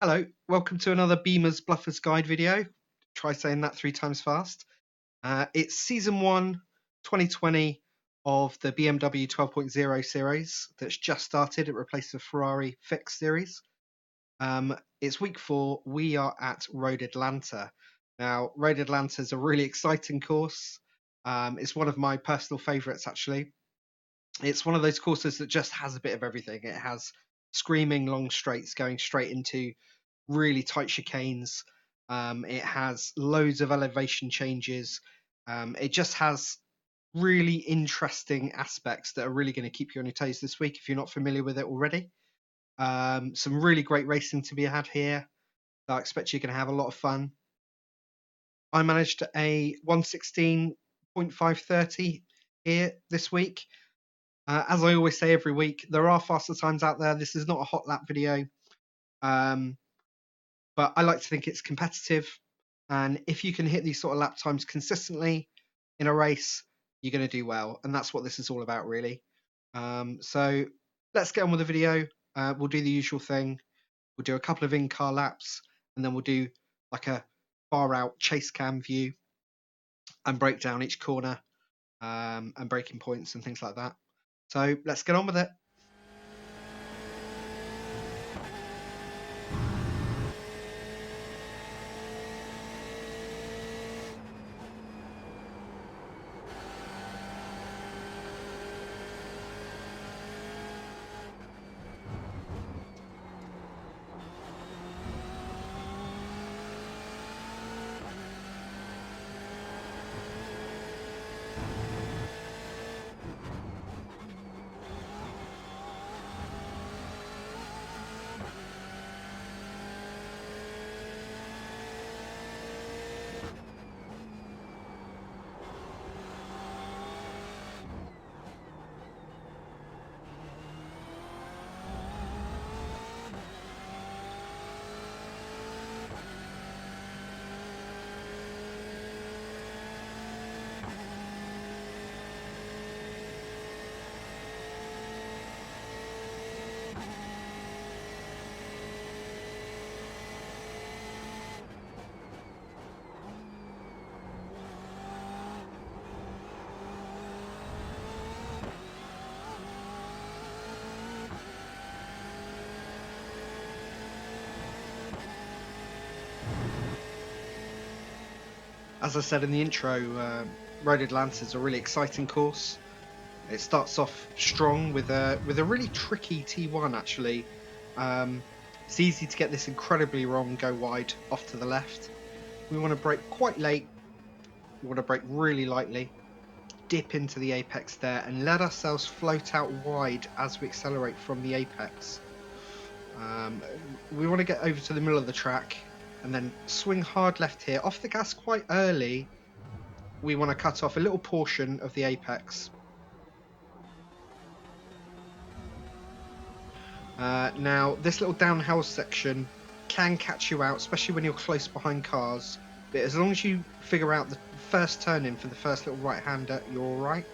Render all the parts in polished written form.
Hello, welcome to another Beamer's Bluffers Guide video. Try saying that 3 times fast. It's Season 1, 2020 of the BMW 12.0 series that's just started. It replaced the Ferrari Fix series. It's week 4. We are at Road Atlanta. Now, Road Atlanta is a really exciting course. It's one of my personal favourites, actually. It's one of those courses that just has a bit of everything. It has screaming long straights going straight into really tight chicanes. It has loads of elevation changes. It just has really interesting aspects that are really going to keep you on your toes this week if you're not familiar with it already. Some really great racing to be had here. I expect you're going to have a lot of fun. I managed a 1:16.530 here this week. As I always say every week, there are faster times out there. This is not a hot lap video. But I like to think it's competitive. And if you can hit these sort of lap times consistently in a race, you're going to do well. And that's what this is all about, really. So let's get on with the video. We'll do the usual thing. We'll do a couple of in-car laps, and then we'll do like a far-out chase cam view and break down each corner and braking points and things like that. So let's get on with it. As I said in the intro, Road Atlanta is a really exciting course. It starts off strong with a really tricky T1 actually. It's easy to get this incredibly wrong, go wide off to the left. We want to brake quite late. We want to brake really lightly, dip into the apex there, and let ourselves float out wide as we accelerate from the apex. We want to get over to the middle of the track and then swing hard left here, off the gas quite early. We want to cut off a little portion of the apex. Now, this little downhill section can catch you out, especially when you're close behind cars. But as long as you figure out the first turn in for the first little right-hander, you're all right.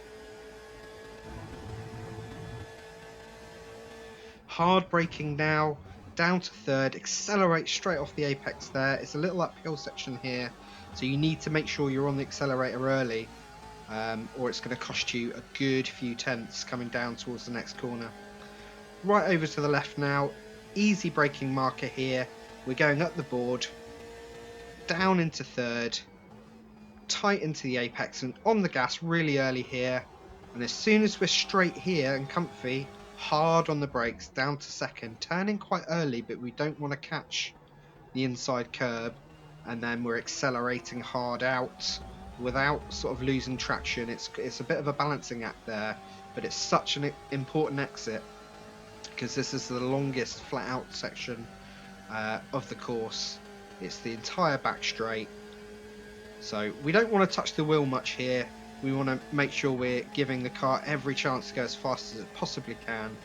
Hard braking now, down to third, accelerate straight off the apex there. It's a little uphill section here, so you need to make sure you're on the accelerator early, or it's going to cost you a good few tenths coming down towards the next corner. Right over to the left now, easy braking marker here. We're going up the board, down into third, tight into the apex and on the gas really early here. And as soon as we're straight here and comfy, hard on the brakes, down to second, turning quite early, but we don't want to catch the inside curb. And then we're accelerating hard out without sort of losing traction. It's a bit of a balancing act there, but it's such an important exit, because this is the longest flat out section of the course. It's the entire back straight, so we don't want to touch the wheel much here. We want to make sure we're giving the car every chance to go as fast as it possibly can.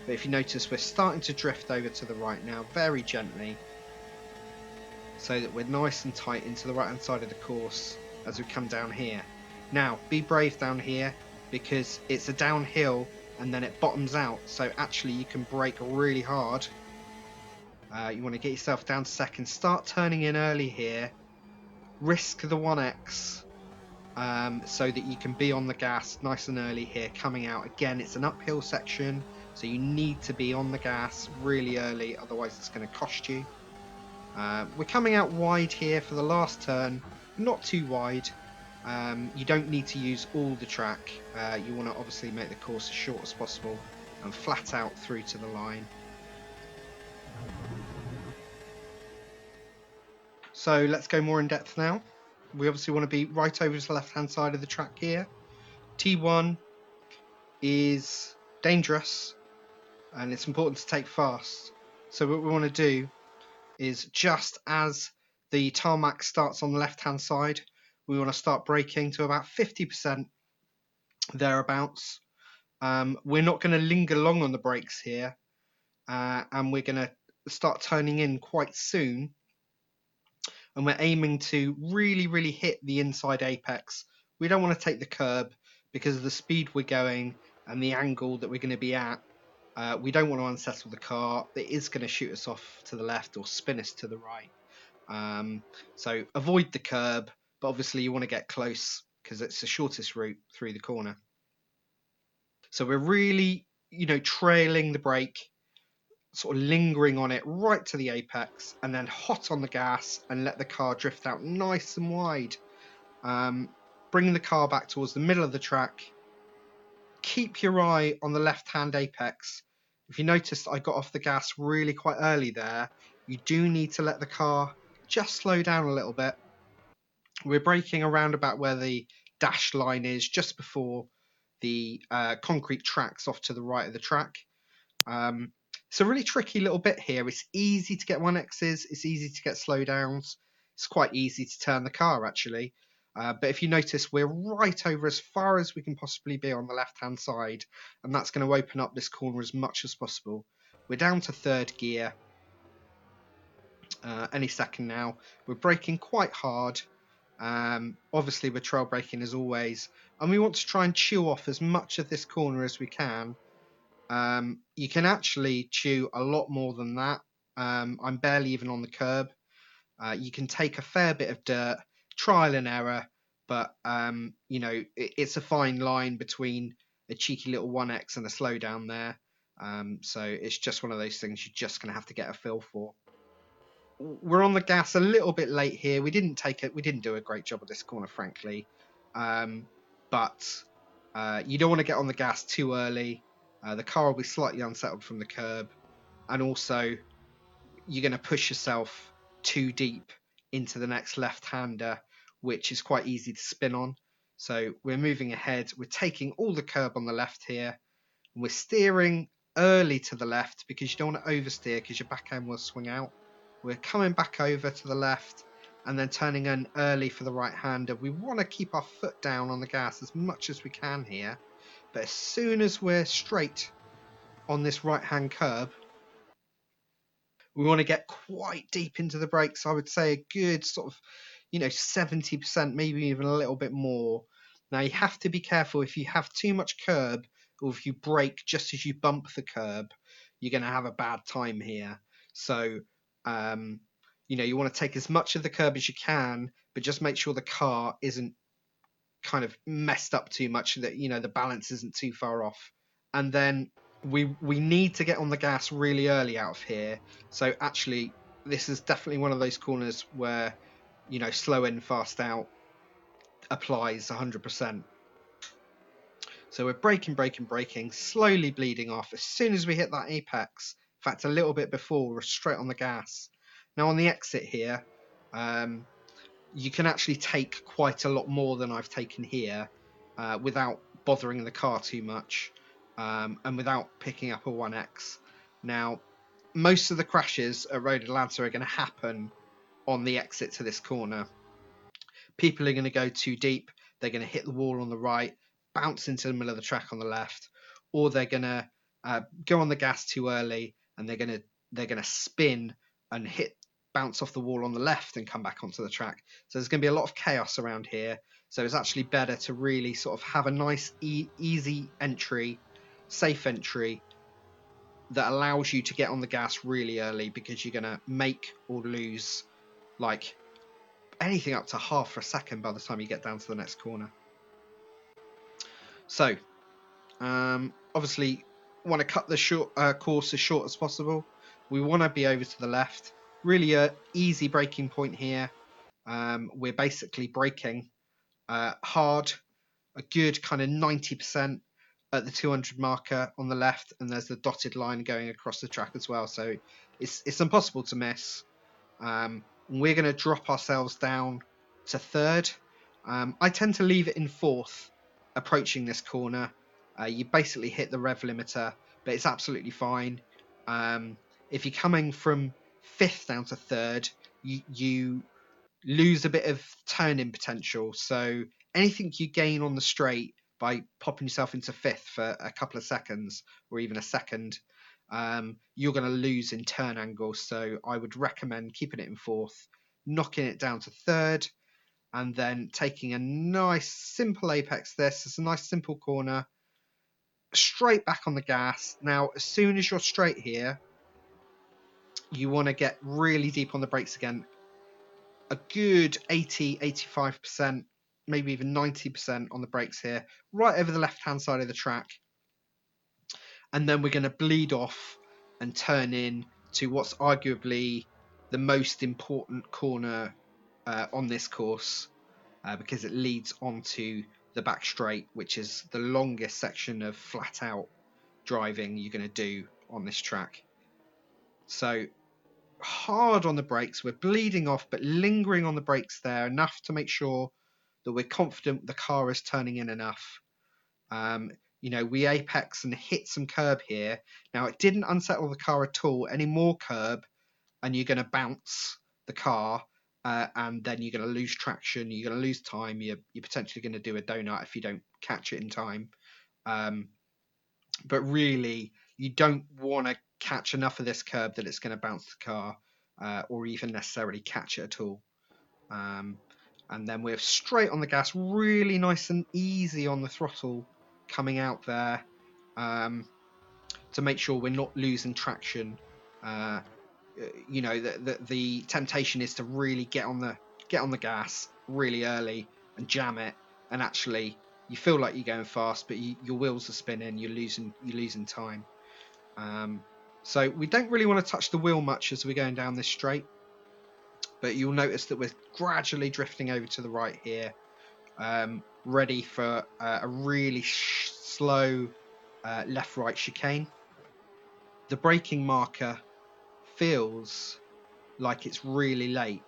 But if you notice, we're starting to drift over to the right now, very gently, so that we're nice and tight into the right hand side of the course as we come down here. Now, be brave down here, because it's a downhill and then it bottoms out, so actually you can brake really hard You want to get yourself down to second, start turning in early here, risk the 1x so that you can be on the gas nice and early here coming out. Again, it's an uphill section, so you need to be on the gas really early, otherwise it's going to cost you. We're coming out wide here for the last turn, not too wide. You don't need to use all the track. You want to obviously make the course as short as possible and flat out through to the line. So let's go more in depth now. We obviously want to be right over to the left hand side of the track here. T1 is dangerous and it's important to take fast. So what we want to do is, just as the tarmac starts on the left hand side, we want to start braking to about 50% thereabouts. We're not going to linger long on the brakes here, and we're going to start turning in quite soon, and we're aiming to really hit the inside apex. We don't want to take the curb because of the speed we're going and the angle that we're going to be at. We don't want to unsettle the car. It is going to shoot us off to the left or spin us to the right. So avoid the curb, but obviously you want to get close because it's the shortest route through the corner. So we're really, trailing the brake, sort of lingering on it right to the apex, and then hot on the gas and let the car drift out nice and wide. Bringing the car back towards the middle of the track. Keep your eye on the left-hand apex. If you noticed, I got off the gas really quite early there. You do need to let the car just slow down a little bit. We're braking around about where the dash line is, just before the concrete tracks off to the right of the track. It's a really tricky little bit here. It's easy to get 1x's, it's easy to get slowdowns. It's quite easy to turn the car actually. But if you notice, we're right over as far as we can possibly be on the left-hand side, and that's going to open up this corner as much as possible. We're down to third gear any second now. We're braking quite hard. Obviously, we're trail braking as always, and we want to try and chew off as much of this corner as we can. You can actually chew a lot more than that. I'm barely even on the curb. You can take a fair bit of dirt, trial and error, but it's a fine line between a cheeky little 1x and a slowdown there. So it's just one of those things you're just going to have to get a feel for. We're on the gas a little bit late here. We didn't do a great job of this corner, frankly. But you don't want to get on the gas too early. The car will be slightly unsettled from the curb, and also you're going to push yourself too deep into the next left-hander, which is quite easy to spin on. So we're moving ahead. We're taking all the curb on the left here, and we're steering early to the left because you don't want to oversteer because your back end will swing out. We're coming back over to the left and then turning in early for the right-hander. We want to keep our foot down on the gas as much as we can here, but as soon as we're straight on this right-hand curb, we want to get quite deep into the brakes. I would say a good sort of 70%, maybe even a little bit more. Now you have to be careful. If you have too much curb, or if you brake just as you bump the curb, you're going to have a bad time here. So you want to take as much of the curb as you can, but just make sure the car isn't kind of messed up too much, that the balance isn't too far off. And then we need to get on the gas really early out of here. So actually, this is definitely one of those corners where slow in, fast out applies 100%. So we're braking, slowly bleeding off. As soon as we hit that apex, in fact a little bit before, we're straight on the gas. Now on the exit here, you can actually take quite a lot more than I've taken here without bothering the car too much, and without picking up a 1x. Now, most of the crashes at Road Atlanta are going to happen on the exit to this corner. People are going to go too deep. They're going to hit the wall on the right, bounce into the middle of the track on the left, or they're going to go on the gas too early, and they're going to spin and bounce off the wall on the left and come back onto the track. So there's going to be a lot of chaos around here. So it's actually better to really sort of have a nice easy entry, safe entry, that allows you to get on the gas really early, because you're going to make or lose like anything up to half a second by the time you get down to the next corner. So obviously want to cut the course as short as possible. We want to be over to the left. Really a easy braking point here. We're basically braking hard, a good kind of 90% at the 200 marker on the left, and there's the dotted line going across the track as well, so it's impossible to miss. We're going to drop ourselves down to third. I tend to leave it in fourth approaching this corner. You basically hit the rev limiter, but it's absolutely fine. If you're coming from fifth down to third, you lose a bit of turning potential. So anything you gain on the straight by popping yourself into fifth for a couple of seconds or even a second, you're going to lose in turn angle. So I would recommend keeping it in fourth, knocking it down to third, and then taking a nice simple apex. This is a nice simple corner, straight back on the gas. Now, as soon as you're straight here, you want to get really deep on the brakes again. A good 80-85%, maybe even 90% on the brakes here, right over the left-hand side of the track. And then we're going to bleed off and turn in to what's arguably the most important corner on this course, because it leads onto the back straight, which is the longest section of flat-out driving you're going to do on this track. So hard on the brakes, we're bleeding off, but lingering on the brakes there enough to make sure that we're confident the car is turning in enough. We apex and hit some curb here. Now, it didn't unsettle the car at all. Any more curb and you're going to bounce the car, and then you're going to lose traction, you're going to lose time, you're potentially going to do a donut if you don't catch it in time. But really, you don't want to catch enough of this curb that it's going to bounce the car, or even necessarily catch it at all. And then we're straight on the gas, really nice and easy on the throttle coming out there, to make sure we're not losing traction. The temptation is to really get on the gas really early and jam it, and actually you feel like you're going fast, but your wheels are spinning, you're losing time. So we don't really want to touch the wheel much as we're going down this straight, but you'll notice that we're gradually drifting over to the right here, ready for a really slow left-right chicane. The braking marker feels like it's really late,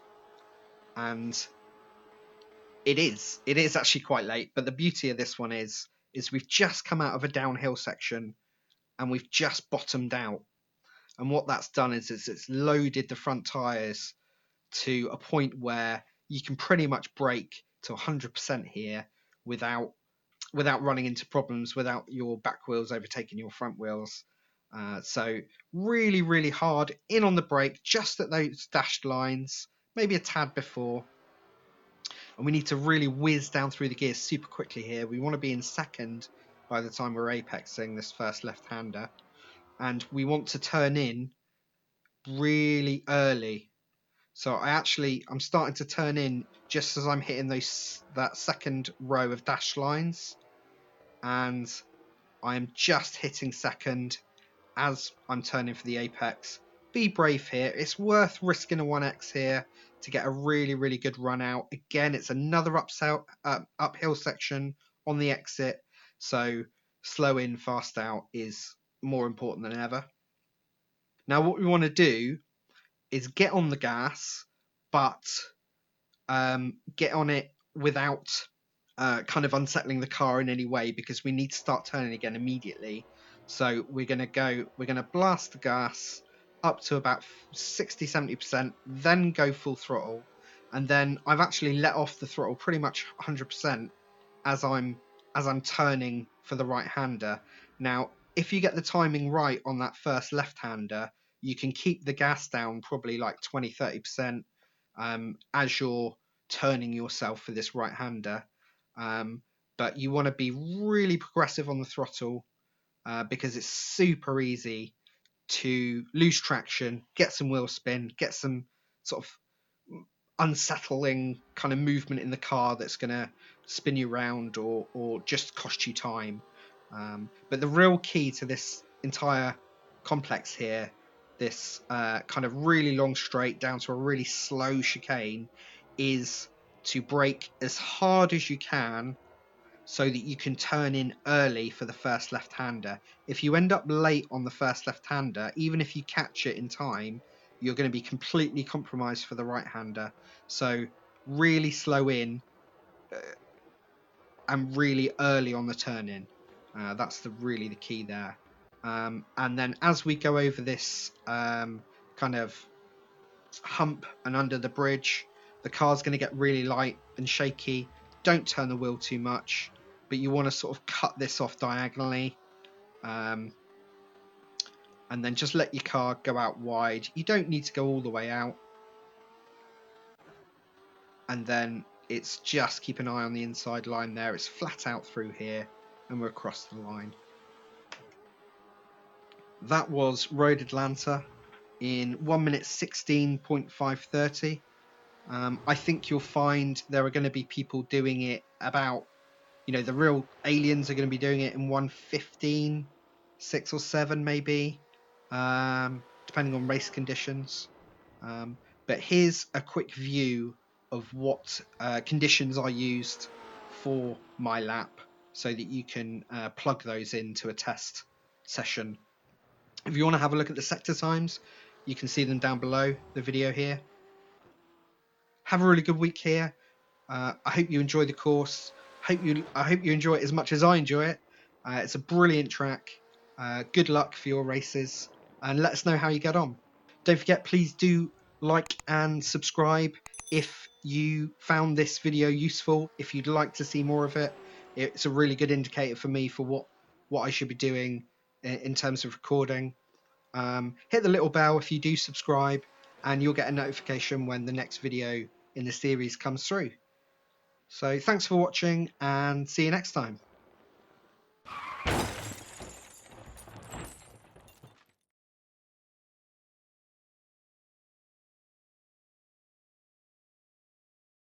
and it is actually quite late, but the beauty of this one is we've just come out of a downhill section and we've just bottomed out, and what that's done is it's loaded the front tires to a point where you can pretty much brake to 100% here without running into problems, without your back wheels overtaking your front wheels. So really, really hard in on the brake, just at those dashed lines, maybe a tad before. And we need to really whiz down through the gears super quickly here. We want to be in second by the time we're apexing this first left-hander. And we want to turn in really early. So I'm starting to turn in just as I'm hitting that second row of dashed lines. And I'm just hitting second as I'm turning for the apex. Be brave here. It's worth risking a 1x here to get a really, really good run out. Again, it's another uphill section on the exit, so slow in, fast out is more important than ever. Now, what we want to do is get on the gas, but get on it without kind of unsettling the car in any way, because we need to start turning again immediately. So we're going to blast the gas up to about 60-70%, then go full throttle. And then I've actually let off the throttle pretty much 100% as I'm turning for the right-hander. Now, if you get the timing right on that first left-hander, you can keep the gas down probably like 20-30% as you're turning yourself for this right-hander. But you want to be really progressive on the throttle, because it's super easy to lose traction, get some wheel spin, get some sort of unsettling kind of movement in the car that's going to spin you around or just cost you time. But the real key to this entire complex here, this kind of really long straight down to a really slow chicane, is to brake as hard as you can so that you can turn in early for the first left-hander. If you end up late on the first left-hander, even if you catch it in time, you're going to be completely compromised for the right-hander. So really slow in and really early on the turn-in. That's really the key there. And then as we go over this kind of hump and under the bridge, the car's going to get really light and shaky. Don't turn the wheel too much, but you want to sort of cut this off diagonally, and then just let your car go out wide. You don't need to go all the way out, and then it's just keep an eye on the inside line there. It's flat out through here, and we're across the line. That was Road Atlanta in 1 minute 16.530. I think you'll find there are going to be people doing it about, the real aliens are going to be doing it in 1:15, 6 or 7 maybe, depending on race conditions. But here's a quick view of what conditions I used for my lap so that you can plug those into a test session. If you want to have a look at the sector times, you can see them down below the video here. Have a really good week here. I hope you enjoy the course. I hope you enjoy it as much as I enjoy it. It's a brilliant track. Good luck for your races, and let us know how you get on. Don't forget, please do like and subscribe if you found this video useful. If you'd like to see more of it, it's a really good indicator for me for what I should be doing in terms of recording. Hit the little bell if you do subscribe, and you'll get a notification when the next video in the series comes through. So thanks for watching, and see you next time.